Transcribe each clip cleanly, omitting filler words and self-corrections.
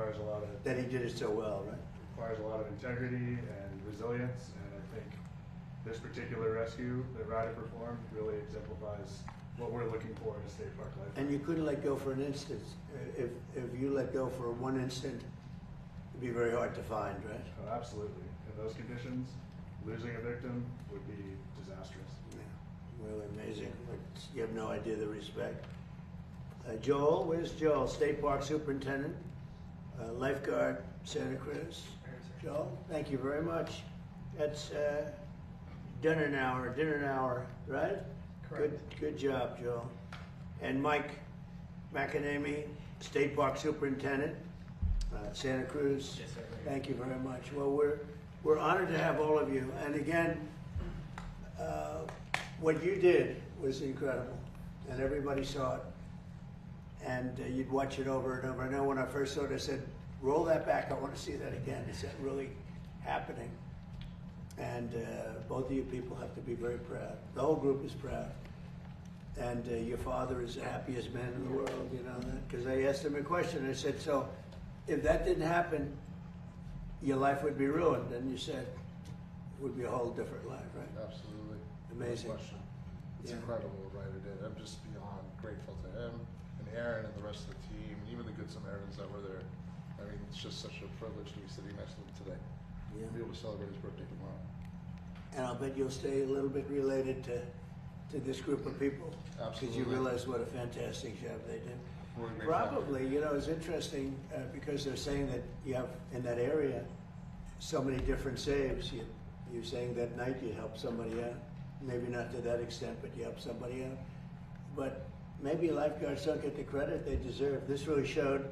requires a lot of That he did it so well, right? requires a lot of integrity and resilience, and I think this particular rescue that Ryder performed really exemplifies what we're looking for in a state park lifeguard. And you couldn't let go for an instant. If you let go for one instant, it'd be very hard to find, right? Oh, absolutely. In those conditions, losing a victim would be disastrous. Yeah, really amazing. You have no idea the respect. Joel, where's Joel? State Park Superintendent, lifeguard, Santa Cruz. Joel, thank you very much. That's dinner hour, right? Correct. Good job, Joel. And Mike McAnamy, State Park Superintendent, Santa Cruz. Yes, sir. Thank you very much. Well, we're honored to have all of you. And again, what you did was incredible, and everybody saw it. And you'd watch it over and over. I know when I first saw it, I said, roll that back. I want to see that again. Is that really happening? And both of you people have to be very proud. The whole group is proud. And your father is the happiest man in the world, you know that? Because I asked him a question. I said, so if that didn't happen, your life would be ruined. And you said, it would be a whole different life, right? Absolutely. Amazing. No question. It's Yeah. incredible what Ryder did. I'm just beyond grateful to him and Aaron and the rest of the team, and even the Good Samaritans that were there. I mean, it's just such a privilege to be sitting next to him today. Yeah. Be able to celebrate his birthday tomorrow. And I'll bet you'll stay a little bit related to this group of people. Because you Absolutely. realize what a fantastic job they did. We're a great Probably, you know, it's interesting because they're saying that you have in that area so many different saves. You're saying that night you help somebody out. Maybe not to that extent, but you help somebody out. But maybe lifeguards don't get the credit they deserve. This really showed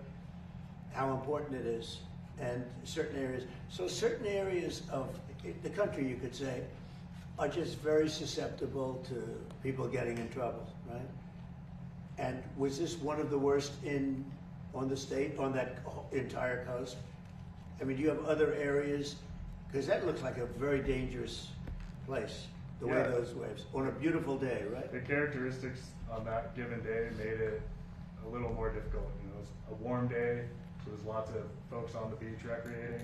how important it is, and certain areas. So certain areas of the country, you could say, are just very susceptible to people getting in trouble, right? And was this one of the worst on that entire coast? I mean, do you have other areas? Because that looks like a very dangerous place, the way Yeah. those waves, on a beautiful day, right? The characteristics on that given day made it a little more difficult. You know, it was a warm day, so there's lots of folks on the beach recreating,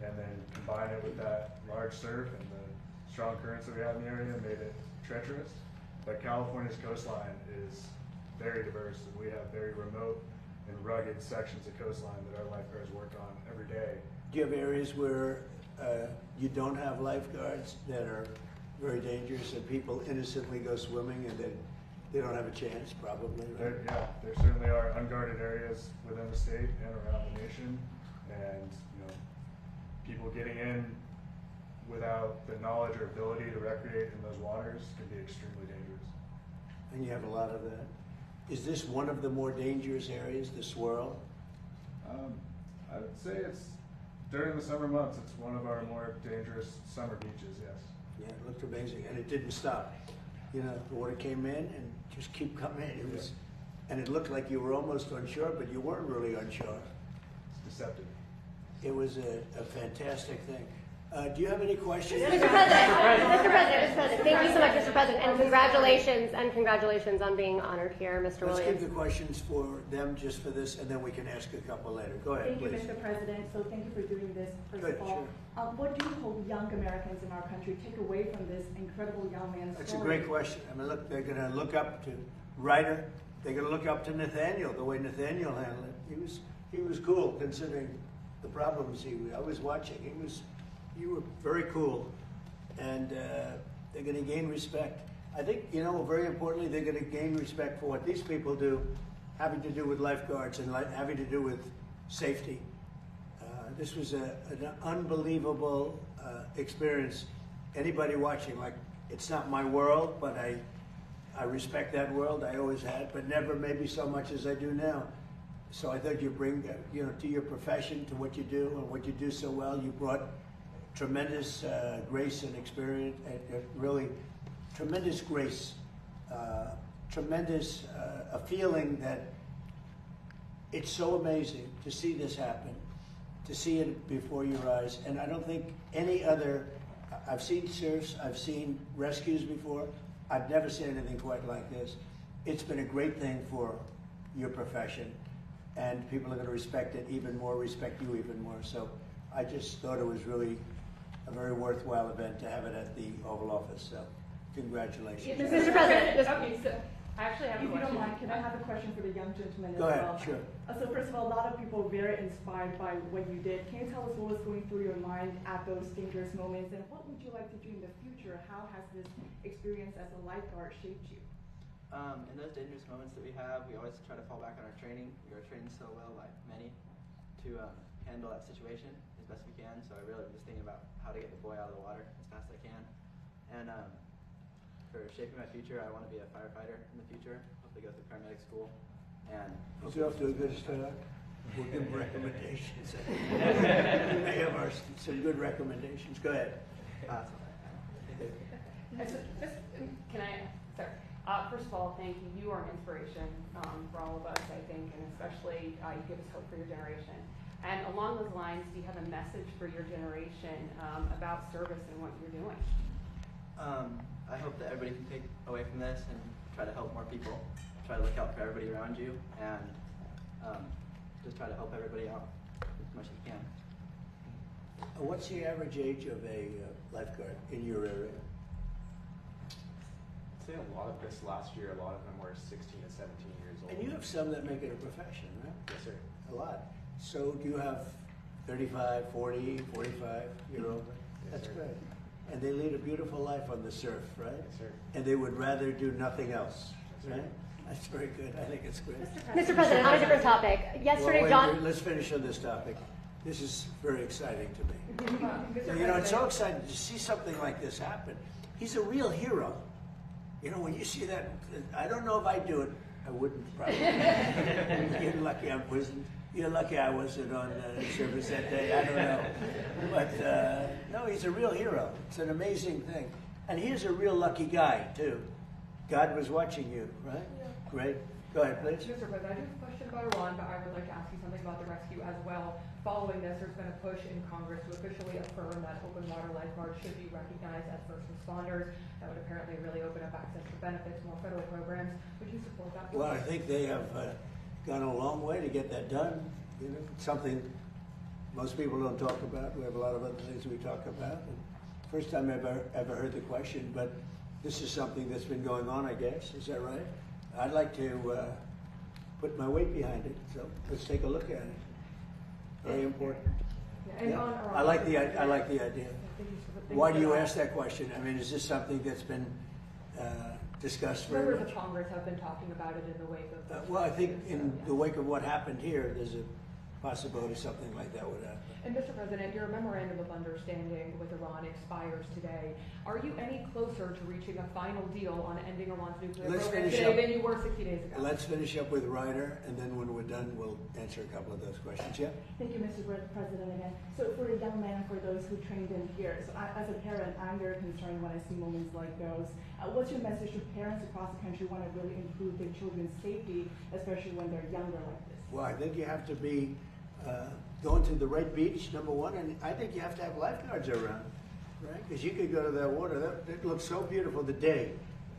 and then combine it with that large surf and the strong currents that we have in the area made it treacherous. But California's coastline is very diverse, and we have very remote and rugged sections of coastline that our lifeguards work on every day. Do you have areas where you don't have lifeguards that are very dangerous and people innocently go swimming and they don't have a chance, probably, right? There certainly are unguarded areas within the state and around the nation, and people getting in without the knowledge or ability to recreate in those waters can be extremely dangerous. And you have a lot of that. Is this one of the more dangerous areas, the swirl? I would say it's during the summer months. It's one of our more dangerous summer beaches. Yes. Yeah, it looked amazing, and it didn't stop. You know, the water came in and just keep coming in. It was, and it looked like you were almost on shore, but you weren't really on shore. It's deceptive. It was a fantastic thing. Do you have any questions? Mr. President, thank you so much, Mr. President, and congratulations on being honored here, Mr. Let's Williams. keep the questions for them just for this, and then we can ask a couple later. Go ahead, Thank you, please. Mr. President. So thank you for doing this. First Good, of all, sure. what do you hope young Americans in our country take away from this incredible young man's That's story? a great question. I mean, look, they're going to look up to Ryder. They're going to look up to Nathaniel, the way Nathaniel handled it. He was cool considering the problems I was watching. You were very cool, and they're going to gain respect. I think, you know, very importantly, they're going to gain respect for what these people do, having to do with lifeguards and having to do with safety. This was an unbelievable experience. Anybody watching, like, it's not my world, but I respect that world. I always had, but never maybe so much as I do now. So I thought you bring, you know, to your profession, to what you do and what you do so well, you brought tremendous grace and experience, really tremendous grace, tremendous a feeling that it's so amazing to see this happen, to see it before your eyes. And I don't think any other, I've seen surfs, I've seen rescues before, I've never seen anything quite like this. It's been a great thing for your profession. and people are going to respect it even more, respect you even more. So I just thought it was really a very worthwhile event to have it at the Oval Office. So congratulations. Mr. President, Okay, so I actually have a if you don't question. mind, can I have a question for the young gentleman as Go ahead, well? sure. So first of all, a lot of people were very inspired by what you did. Can you tell us what was going through your mind at those dangerous moments, and what would you like to do in the future? How has this experience as a lifeguard shaped you? In those dangerous moments that we have, we always try to fall back on our training. We are trained so well by many to handle that situation as best we can. So I really was thinking about how to get the boy out of the water as fast as I can. And for shaping my future, I want to be a firefighter in the future. Hopefully go through paramedic school. And You're off to a good start. We'll give them recommendations. We may have some good recommendations. Go ahead. Can I, sorry. First of all, thank you. You are an inspiration for all of us, I think, and especially you give us hope for your generation. And along those lines, do you have a message for your generation about service and what you're doing? I hope that everybody can take away from this and try to help more people. Try to look out for everybody around you, and just try to help everybody out as much as you can. What's the average age of a lifeguard in your area? I'd say a lot of this last year, a lot of them were 16 to 17 years old. And you have some that make it a profession, right? Yes, sir. A lot. So do you have 35, 40, 45-year-old? That's sir. great. And they lead a beautiful life on the surf, right? Yes, sir. And they would rather do nothing else, Yes, sir. right? That's very good. I think it's great. Mr. President, on a different topic. Yesterday, Well, John. let's finish on this topic. This is very exciting to me. Mr. You know, it's so President, exciting to see something like this happen. He's a real hero. You know, when you see that, I don't know if I'd do it. I wouldn't probably. You're lucky I wasn't on service that day. I don't know. But no, he's a real hero. It's an amazing thing. And he's a real lucky guy, too. God was watching you, right? Great. Go ahead, please. Mr. President, I do have a question about Iran, but I would like to ask you something about the rescue as well. Following this, there's been a push in Congress to officially affirm that open water lifeguards should be recognized as first responders. That would apparently really open up access to benefits, more federal programs. Would you support that? Well, I think they have gone a long way to get that done. You know, something most people don't talk about. We have a lot of other things we talk about. And first time I've ever heard the question, but this is something that's been going on, I guess. Is that right? I'd like to put my weight behind it. So let's take a look at it. Very important. Yeah, and Yeah. on Iran, I like the idea. Thank you Why for do you that. ask that question? I mean, is this something that's been discussed very Members much? of Congress have been talking about it in the wake of this. Well, I think in So, the wake of what happened here, there's a possibility something like that would happen. And Mr. President, your memorandum of understanding with Iran expires today. Are you any closer to reaching a final deal on ending Iran's nuclear Let's program finish today up. than you were 60 days ago? Let's finish up with Ryder, and then when we're done, we'll answer a couple of those questions. Yeah? Thank you, Mr. President, again. So for a young man, for those who trained in here, so as a parent, I'm very concerned when I see moments like those. What's your message to parents across the country who want to really improve their children's safety, especially when they're younger like this? Well, I think you have to be going to the right beach, number one, and I think you have to have lifeguards around, right? Because you could go to that water. It looked so beautiful the day.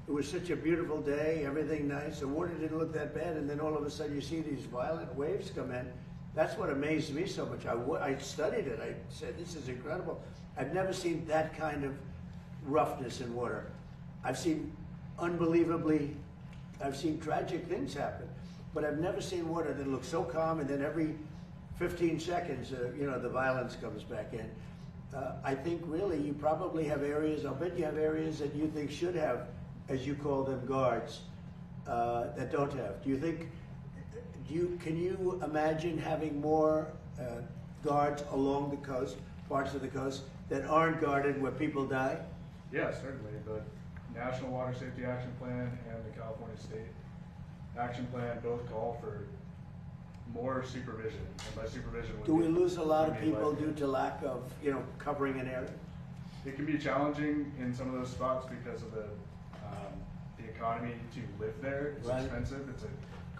It was such a beautiful day, everything nice. The water didn't look that bad, and then all of a sudden you see these violent waves come in. That's what amazed me so much. I studied it. I said, this is incredible. I've never seen that kind of roughness in water. I've seen tragic things happen, but I've never seen water that looks so calm, and then every 15 seconds, the violence comes back in. I think really you probably have areas, I'll bet you have areas that you think should have, as you call them, guards, that don't have. Can you imagine having more guards along the coast, parts of the coast, that aren't guarded where people die? Yeah, certainly. The National Water Safety Action Plan and the California State Action Plan both call for more supervision. And by supervision, Do we lose a lot I of mean, people like, due to lack of, covering an area? It can be challenging in some of those spots because of the economy to live there. It's Right. expensive. It's a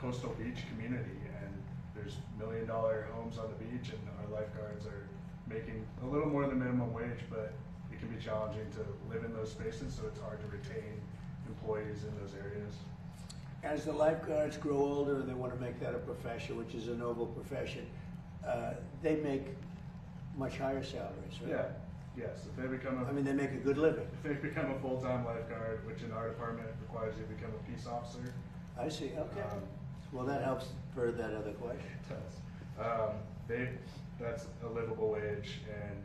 coastal beach community, and there's $1 million homes on the beach, and our lifeguards are making a little more than minimum wage, but it can be challenging to live in those spaces, so it's hard to retain employees in those areas. as the lifeguards grow older and they want to make that a profession, which is a noble profession, they make much higher salaries, right? Yeah, yes, if they become I mean, they make a good living. if they become a full-time lifeguard, which in our department requires you to become a peace officer, I see, okay. Um, Well, that helps for that other question. it does. That's a livable wage, and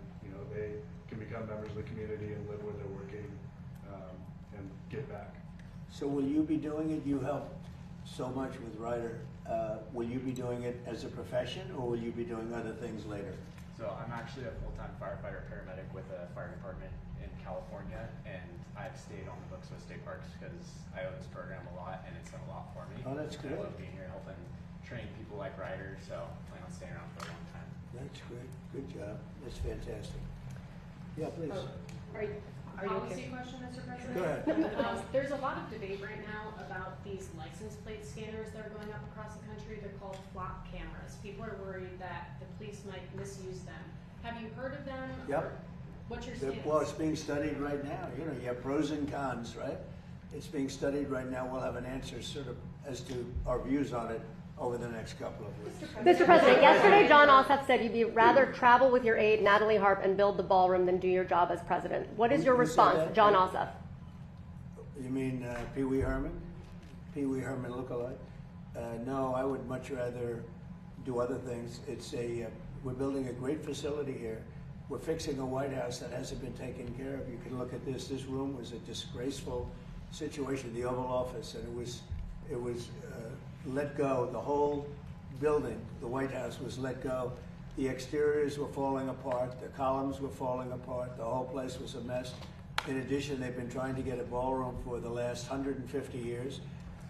they can become members of the community and live where they're working, and give back. So will you be doing it? You help so much with Ryder. Will you be doing it as a profession, or will you be doing other things later? So I'm actually a full-time firefighter paramedic with a fire department in California, and I've stayed on the books with state parks because I owe this program a lot, and it's done a lot for me. Oh, that's And good. I love being here helping train people like riders, so I plan on staying around for a long time. That's great. Good job. That's fantastic. Yeah, please. Are you Policy okay? question, Mr. President? Go ahead. There's a lot of debate right now about these license plate scanners that are going up across the country. They're called flop cameras. People are worried that the police might misuse them. Have you heard of them? Yep. Or what's your stance? Well, it's being studied right now. You have pros and cons, right? It's being studied right now. We'll have an answer sort of as to our views on it over the next couple of weeks. Mr. President, yesterday John Ossoff said you'd rather travel with your aide, Natalie Harp, and build the ballroom than do your job as president. What is your Who said response, that? John Ossoff? You mean Pee Wee Herman? Pee Wee Herman lookalike? No, I would much rather do other things. We're building a great facility here. We're fixing a White House that hasn't been taken care of. You can look at this. This room was a disgraceful situation, the Oval Office, and it was let go. The whole building, the White House, was let go. The exteriors were falling apart. The columns were falling apart. The whole place was a mess. In addition, they've been trying to get a ballroom for the last 150 years.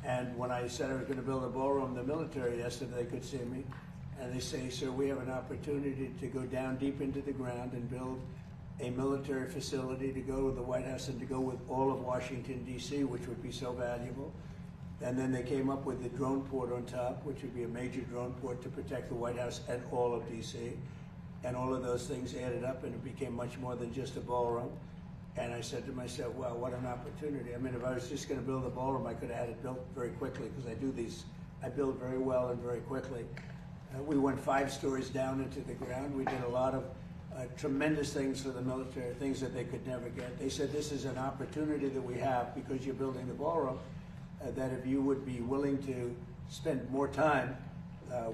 And when I said I was going to build a ballroom, the military yesterday, they could see me. And they say, sir, we have an opportunity to go down deep into the ground and build a military facility to go with the White House and to go with all of Washington, D.C., which would be so valuable. And then they came up with the drone port on top, which would be a major drone port to protect the White House and all of D.C. And all of those things added up, and it became much more than just a ballroom. And I said to myself, wow, what an opportunity. I mean, if I was just going to build a ballroom, I could have had it built very quickly, because I build very well and very quickly. We went 5 stories down into the ground. We did a lot of tremendous things for the military, things that they could never get. They said, this is an opportunity that we have because you're building the ballroom, that if you would be willing to spend more time,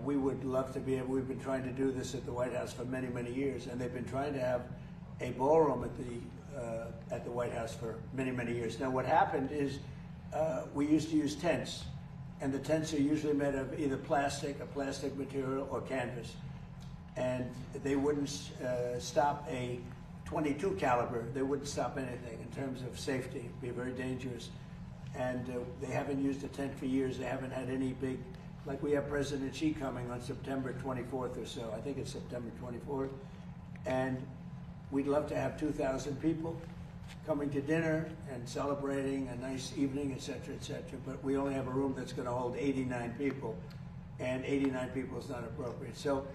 we would love to be able. We've been trying to do this at the White House for many, many years, and they've been trying to have a ballroom at the White House for many, many years. Now, what happened is we used to use tents, and the tents are usually made of either a plastic material, or canvas. And they wouldn't stop a .22 caliber. They wouldn't stop anything in terms of safety. It'd be very dangerous. And they haven't used a tent for years. They haven't had any big, like we have President Xi coming on September 24th or so. I think it's September 24th. And we'd love to have 2,000 people coming to dinner and celebrating a nice evening, et cetera, but we only have a room that's going to hold 89 people, and 89 people is not appropriate. So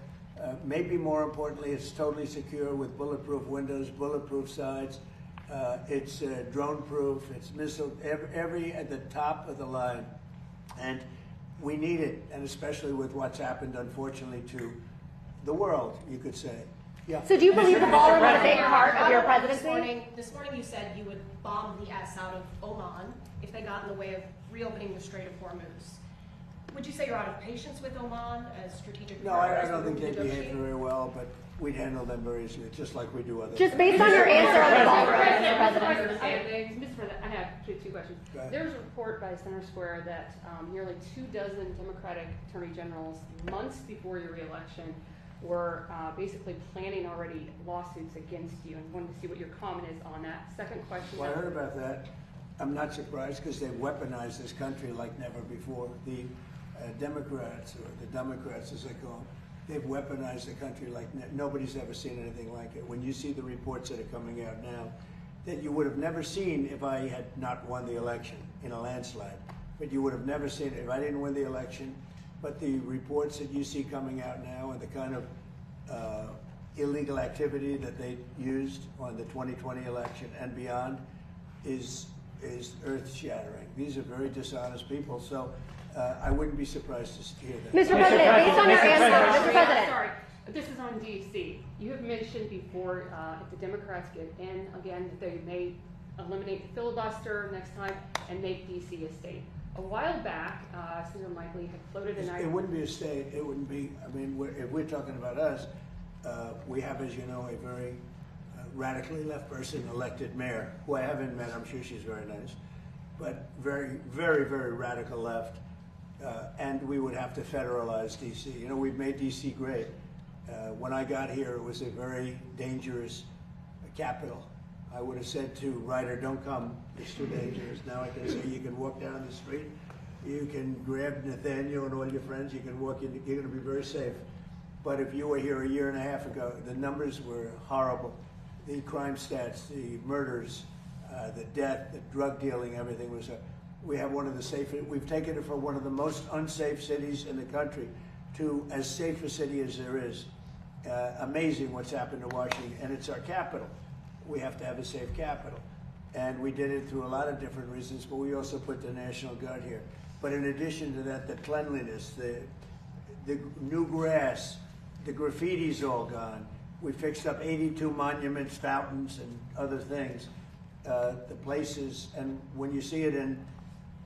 maybe more importantly, it's totally secure with bulletproof windows, bulletproof sides. It's drone-proof, it's missile, every at the top of the line. And we need it, and especially with what's happened, unfortunately, to the world, you could say. Yeah. So do you believe the ballroom is a big part of your presidency? This morning you said you would bomb the S out of Oman if they got in the way of reopening the Strait of Hormuz. Would you say you're out of patience with Oman as strategic No, partner I as don't we think they behave negotiate? very well, but we'd handle them very easily, just like we do others. Just based on your answer on the ballroom, Mr. President. Mr. President, I have two questions. Go ahead. There's a report by Center Square that nearly 24 Democratic attorney generals, months before your reelection, were basically planning already lawsuits against you, and wanted to see what your comment is on that. Second question. Well, I heard about that. I'm not surprised, because they've weaponized this country like never before. The Democrats, or the Democrats as they call them, they've weaponized the country like nobody's ever seen anything like it. When you see the reports that are coming out now, that you would have never seen if I had not won the election in a landslide. But you would have never seen it if I didn't win the election. But the reports that you see coming out now, and the kind of illegal activity that they used on the 2020 election and beyond, is is earth-shattering. These are very dishonest people, so I wouldn't be surprised to hear that. Mr. President, based on your answer, Mr. President. Sorry, this is on DC. You have mentioned before, if the Democrats get in again, that they may eliminate the filibuster next time and make DC a state. A while back, Senator Michael had floated an idea. It wouldn't be a state. It wouldn't be. I mean, if we're talking about us, we have, as you know, a very radically left person elected mayor, who I haven't met. I'm sure she's very nice, but very, very, very radical left. And we would have to federalize DC. You know, we've made DC great. When I got here, it was a very dangerous capital. I would have said to Ryder, don't come, it's too dangerous. Now I can say you can walk down the street, you can grab Nathaniel and all your friends, you can walk in, you're going to be very safe. But if you were here a year and a half ago, the numbers were horrible. The crime stats, the murders, the death, the drug dealing, everything was we have one of the safest, we've taken it from one of the most unsafe cities in the country to as safe a city as there is. Amazing what's happened to Washington, and it's our capital. We have to have a safe capital. And we did it through a lot of different reasons, but we also put the National Guard here. But in addition to that, the cleanliness, the new grass, the graffiti's all gone. We fixed up 82 monuments, fountains, and other things. The places, and when you see it in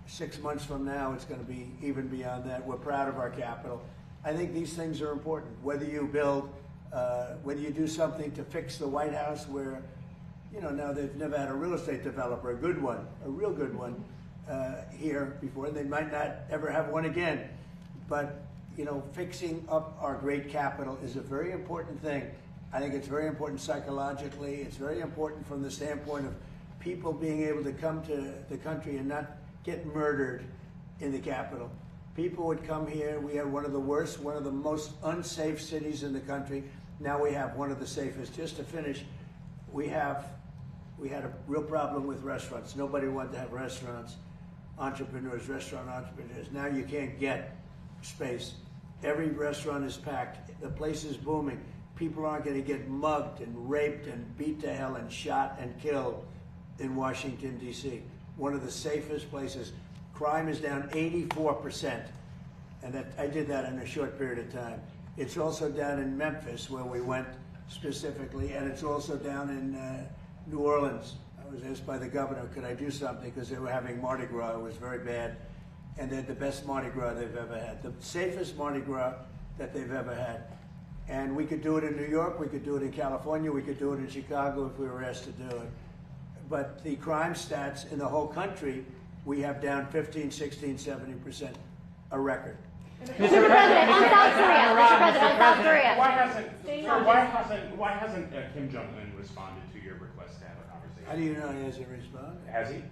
6 months from now, it's going to be even beyond that. We're proud of our capital. I think these things are important. Whether you build, whether you do something to fix the White House where, you know, now they've never had a real estate developer, a good one, a real good one here before. They might not ever have one again. But, you know, fixing up our great capital is a very important thing. I think it's very important psychologically. It's very important from the standpoint of people being able to come to the country and not get murdered in the capital. People would come here. We had one of the worst, one of the most unsafe cities in the country. Now we have one of the safest. Just to finish, we had a real problem with restaurants. Nobody wanted to have restaurants, entrepreneurs, restaurant entrepreneurs. Now you can't get space. Every restaurant is packed. The place is booming. People aren't going to get mugged and raped and beat to hell and shot and killed in Washington, D.C. One of the safest places. Crime is down 84%, and I did that in a short period of time. It's also down in Memphis, where we went specifically, and it's also down in New Orleans. I was asked by the governor, could I do something, because they were having Mardi Gras. It was very bad, and they had the best Mardi Gras they've ever had, the safest Mardi Gras that they've ever had. And we could do it in New York, we could do it in California, we could do it in Chicago if we were asked to do it. But the crime stats in the whole country, we have down 15, 16, 70%, a record. Mr. President, on South Korea. Mr. President, on South Korea. Why hasn't Kim Jong-un responded to your request to have a conversation? How do you know he hasn't responded? Has he?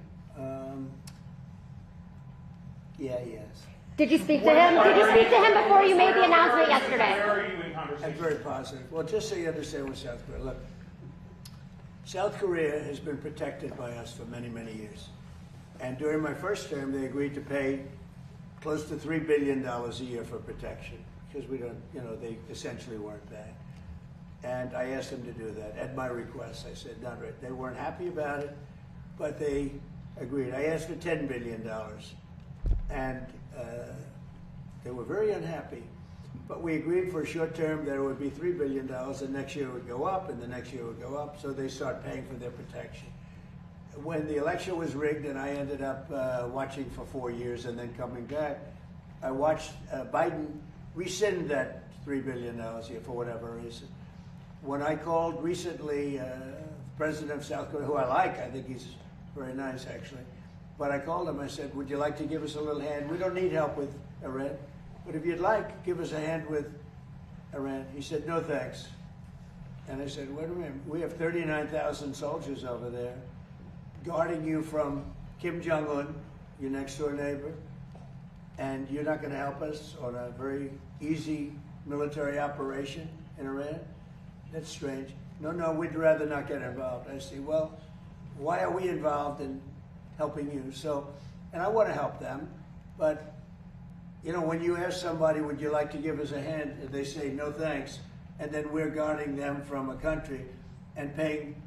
Yeah, he has. Did you speak to him? Did you speak to him before you made the announcement yesterday? Where are you in conversation? I'm very positive. Well, just so you understand with South Korea, look, South Korea has been protected by us for many, many years. And during my first term, they agreed to pay close to $3 billion a year for protection, because we don't, you know, they essentially weren't paying. And I asked them to do that at my request. I said, not right. They weren't happy about it, but they agreed. I asked for $10 billion, and they were very unhappy. But we agreed for a short term that it would be $3 billion, and next year it would go up, and the next year it would go up, so they start paying for their protection. When the election was rigged and I ended up watching for 4 years and then coming back, I watched Biden rescind that $3 billion a year for whatever reason. When I called recently President of South Korea, who I like, I think he's very nice actually, but I called him, I said, would you like to give us a little hand? We don't need help with Iran, but if you'd like, give us a hand with Iran. He said, no thanks. And I said, wait a minute, we have 39,000 soldiers over there guarding you from Kim Jong-un, your next door neighbor, and you're not going to help us on a very easy military operation in Iran? That's strange. No, we'd rather not get involved. I say, well, why are we involved in helping you? So, and I want to help them, but you know, when you ask somebody, would you like to give us a hand, and they say, no thanks, and then we're guarding them from a country and paying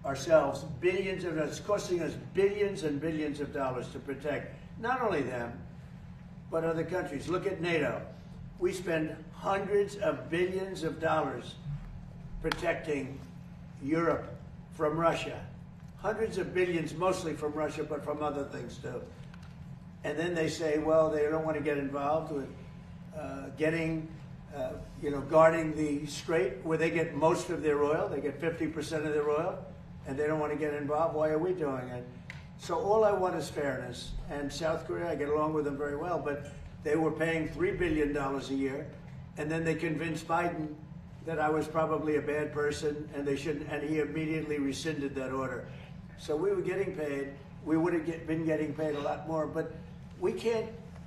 ourselves billions of dollars. It's costing us billions and billions of dollars to protect not only them, but other countries. Look at NATO. We spend hundreds of billions of dollars protecting Europe from Russia. Hundreds of billions, mostly from Russia, but from other things too. And then they say, well, they don't want to get involved with guarding the strait where they get most of their oil. They get 50% of their oil, and they don't want to get involved. Why are we doing it? So all I want is fairness. And South Korea, I get along with them very well, but they were paying $3 billion a year, and then they convinced Biden that I was probably a bad person, and they shouldn't, and he immediately rescinded that order. So we were getting paid. We would have been getting paid a lot more, but we can't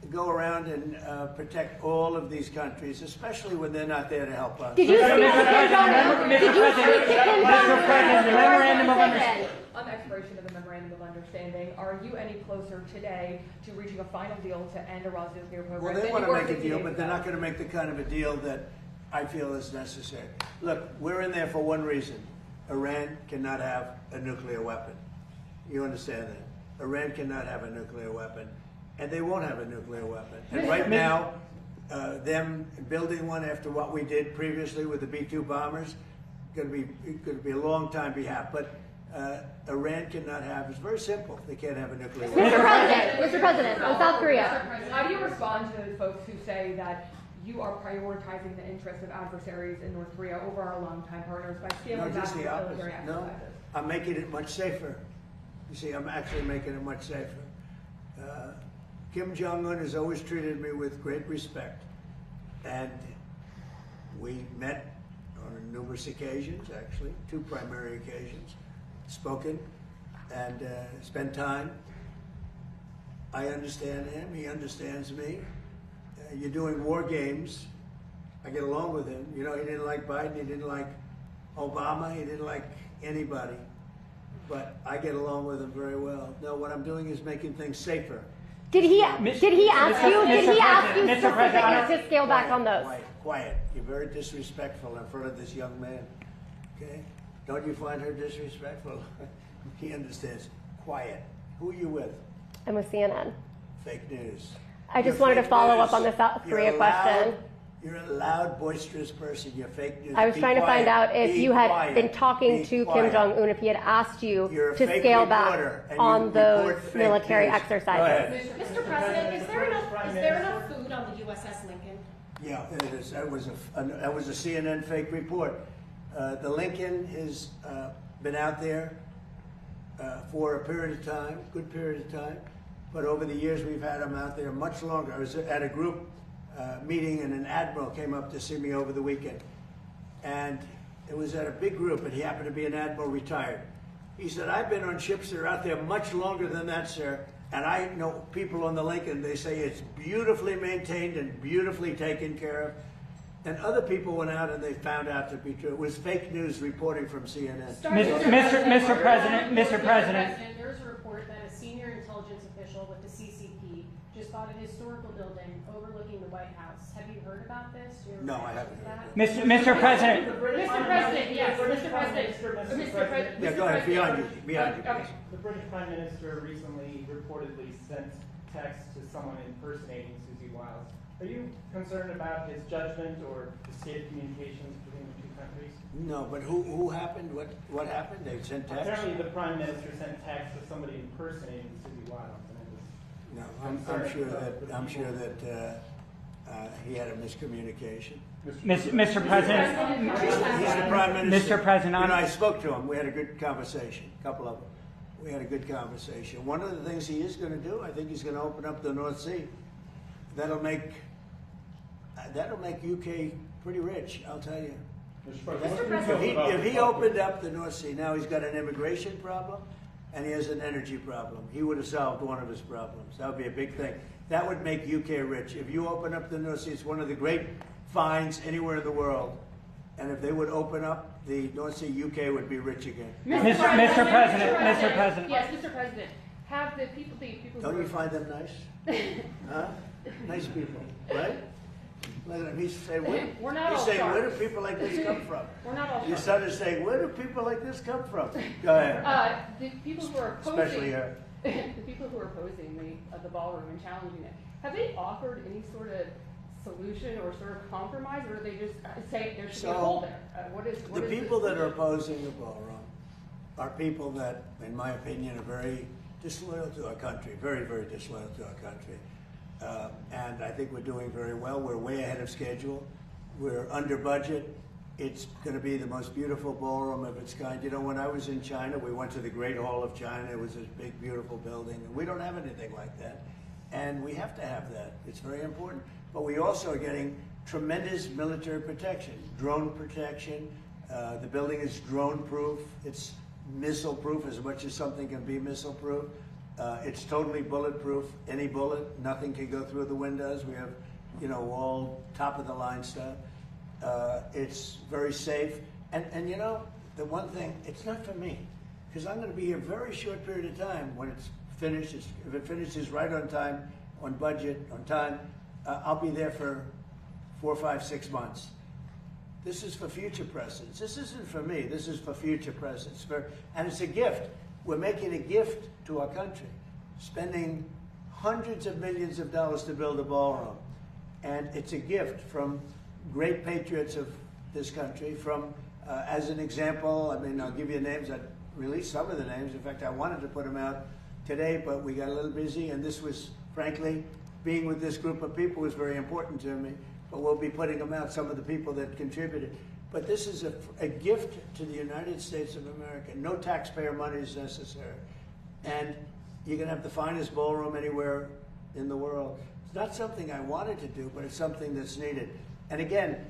go around and protect all of these countries, especially when they're not there to help us. Did you speak to Kim Jong-un? Did you speak to Kim Jong-un? The memorandum of understanding. On the expiration of the memorandum of understanding, are you any closer today to reaching a final deal to end Iran's nuclear program? Well, they want to make a deal, but they're not going to make the kind of a deal that I feel is necessary. Look, we're in there for one reason. Iran cannot have a nuclear weapon. You understand that? Iran cannot have a nuclear weapon, and they won't have a nuclear weapon. And right now, them building one after what we did previously with the B-2 bombers, going to be a long time behalf. But Iran cannot have. It's very simple. They can't have a nuclear weapon. Mr. President, on South Korea. How do you respond to those folks who say that you are prioritizing the interests of adversaries in North Korea over our longtime partners by scaling back just the military opposite. No, exercises? I'm making it much safer. You see, I'm actually making it much safer. Kim Jong-un has always treated me with great respect, and we met on numerous occasions, actually, 2 primary occasions, spoken and spent time. I understand him, he understands me. You're doing war games. I get along with him. You know, he didn't like Biden, he didn't like Obama, he didn't like anybody. But I get along with him very well. No, what I'm doing is making things safer. Did he ask you specifically to scale back on those? Quiet. You're very disrespectful in front of this young man. Okay? Don't you find her disrespectful? He understands. Quiet. Who are you with? I'm with CNN. Fake news. I just wanted to follow up on the South Korea question. You're a loud, boisterous person. You're fake news. I was trying to find out if you had been talking to Kim Jong-un, if he had asked you to scale back on those military exercises. Mr. President, is there enough food on the USS Lincoln? Yeah, it is. That was a CNN fake report. The Lincoln has been out there for a period of time, good period of time. But over the years, we've had them out there much longer. I was at a group meeting, and an admiral came up to see me over the weekend. And it was at a big group, and he happened to be an admiral retired. He said, I've been on ships that are out there much longer than that, sir. And I know people on the Lincoln, they say it's beautifully maintained and beautifully taken care of. And other people went out and they found out to be true. It was fake news reporting from CNN. Mr. President. There's a report that a senior intelligence official with the CCP just bought a historical building overlooking the White House. Have you heard about this? No, I haven't heard. Mr. President. Mr. President, yes, Mr. President. Yeah, go ahead, beyond you. Okay. The British Prime Minister recently reportedly sent text to someone impersonating Susie Wiles. Are you concerned about his judgment or the state of communications between the 2 countries? No, but who happened? What happened? They sent text? Apparently the Prime Minister sent text to somebody impersonating Susie Wiles. No, I'm sure that he had a miscommunication. Mr. President. He's the Prime Minister. Mr. President. You know, I spoke to him. We had a good conversation. A couple of them. We had a good conversation. One of the things he is going to do, I think he's going to open up the North Sea. That'll make UK pretty rich, I'll tell you. If he opened up the North Sea, now he's got an immigration problem and he has an energy problem. He would have solved one of his problems. That would be a big thing. That would make UK rich. If you open up the North Sea, it's one of the great finds anywhere in the world. And if they would open up the North Sea, UK would be rich again. Mr. President. Yes, Mr. President. Have the people Don't you find them nice? Huh? Nice people, right? Look at him. He's saying, We're not he's all saying, where do sharks. people like this come from? We're not all Your sharks. son is saying, where do people like this come from? Go ahead. The people who are Especially opposing, the people who are opposing the ballroom and challenging it, have they offered any sort of solution or sort of compromise, or do they just say there should be a hole there? What is The people that are opposing the ballroom are people that, in my opinion, are very disloyal to our country, very, very disloyal to our country. And I think we're doing very well. We're way ahead of schedule. We're under budget. It's going to be the most beautiful ballroom of its kind. You know, when I was in China, we went to the Great Hall of China. It was this big, beautiful building. And we don't have anything like that. And we have to have that. It's very important. But we also are getting tremendous military protection, drone protection. The building is drone-proof. It's missile-proof as much as something can be missile-proof. It's totally bulletproof. Any bullet, nothing can go through the windows. We have, you know, all top-of-the-line stuff. It's very safe. And you know, the one thing, it's not for me, because I'm going to be here a very short period of time when it's finished. If it finishes right on time, on budget, on time, I'll be there for 4, 5, 6 months. This is for future presidents. This isn't for me. This is for future presidents. And it's a gift. We're making a gift to our country, spending hundreds of millions of dollars to build a ballroom. And it's a gift from great patriots of this country. From, as an example, I mean, I'll give you names. I released some of the names. In fact, I wanted to put them out today, but we got a little busy. And this was, frankly, being with this group of people was very important to me. But we'll be putting them out, some of the people that contributed. But this is a gift to the United States of America. No taxpayer money is necessary. And you can have the finest ballroom anywhere in the world. It's not something I wanted to do, but it's something that's needed. And again,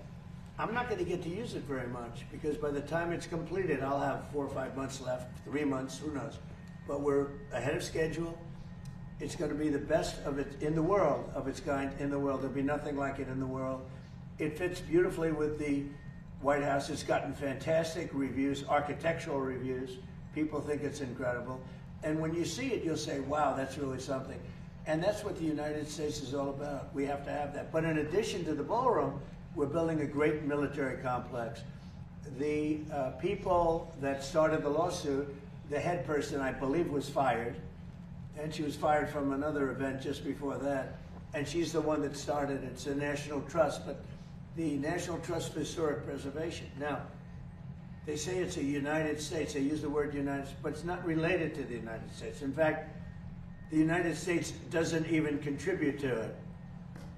I'm not going to get to use it very much, because by the time it's completed, I'll have 4 or 5 months left, 3 months, who knows. But we're ahead of schedule. It's going to be the best of it in the world, of its kind in the world. There'll be nothing like it in the world. It fits beautifully with the White House. It's gotten fantastic reviews, architectural reviews. People think it's incredible. And when you see it, you'll say, wow, that's really something. And that's what the United States is all about. We have to have that. But in addition to the ballroom, we're building a great military complex. The people that started the lawsuit, the head person, I believe, was fired. And she was fired from another event just before that. And she's the one that started it. It's a National Trust, but the National Trust for Historic Preservation. Now, they say it's a United States. They use the word United States, but it's not related to the United States. In fact, the United States doesn't even contribute to it.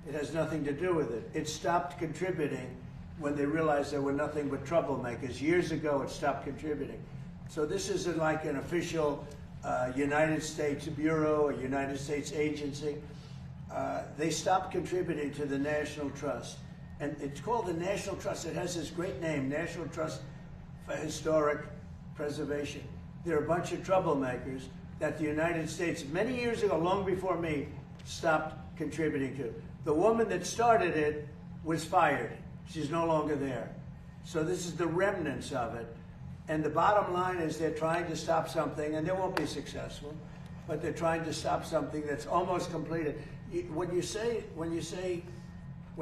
It has nothing to do with it. It stopped contributing when they realized there were nothing but troublemakers. Years ago, it stopped contributing. So this isn't like an official United States Bureau, a United States agency. They stopped contributing to the National Trust. And it's called the National Trust. It has this great name, National Trust for Historic Preservation. They're a bunch of troublemakers that the United States, many years ago, long before me, stopped contributing to. The woman that started it was fired. She's no longer there. So this is the remnants of it. And the bottom line is they're trying to stop something, and they won't be successful, but they're trying to stop something that's almost completed. When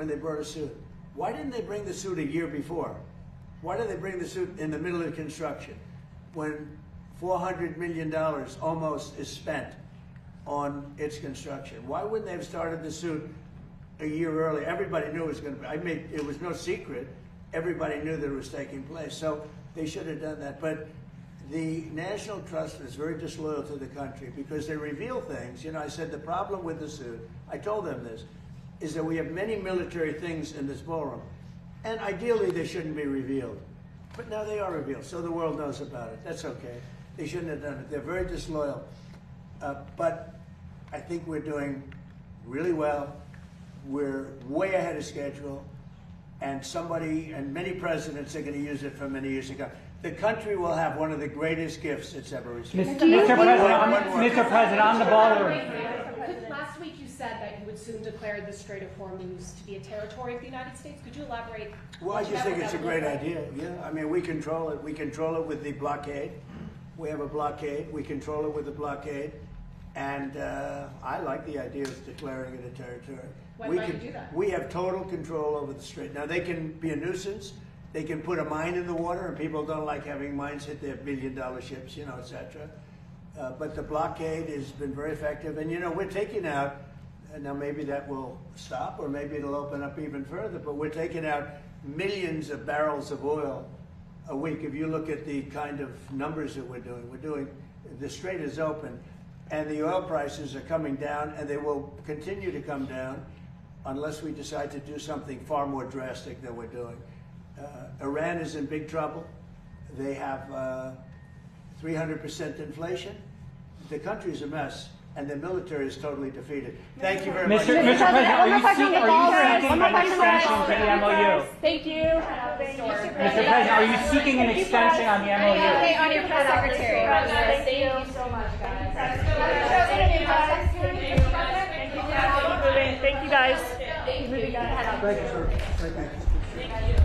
they brought a suit, why didn't they bring the suit a year before? Why did they bring the suit in the middle of construction when $400 million almost is spent on its construction? Why wouldn't they have started the suit a year early? Everybody knew it was going to be. It was no secret. Everybody knew that it was taking place. So they should have done that. But the National Trust is very disloyal to the country because they reveal things. You know, I said the problem with the suit, I told them this, is that we have many military things in this ballroom. And ideally, they shouldn't be revealed. But now they are revealed, so the world knows about it. That's okay. They shouldn't have done it. They're very disloyal. But I think we're doing really well. We're way ahead of schedule. And many presidents are going to use it for many years to come. The country will have one of the greatest gifts it's ever received. Mr. President, on the ballroom. Last week you said that you would soon declare the Strait of Hormuz to be a territory of the United States. Could you elaborate? Well, I just think it's a great idea. Yeah, I mean, we control it. We control it with the blockade. We have a blockade. We control it with the blockade. And I like the idea of declaring it a territory. When might you do that? We have total control over the strait. Now, they can be a nuisance. They can put a mine in the water, and people don't like having mines hit their billion-dollar ships, you know, et cetera. But the blockade has been very effective. And, you know, we're taking out, now maybe that will stop, or maybe it'll open up even further, but we're taking out millions of barrels of oil a week. If you look at the kind of numbers that we're doing, the strait is open, and the oil prices are coming down, and they will continue to come down unless we decide to do something far more drastic than we're doing. Iran is in big trouble. They have 300% inflation. The country's a mess, and the military is totally defeated. Thank you very much. Mr. President, are you seeking an extension to the MOU? Thank you. Mr. President, are you seeking an extension on the MOU? Okay, on your press secretary. Thank you so much, guys. Thank you, guys. Thank you, sir. Thank you.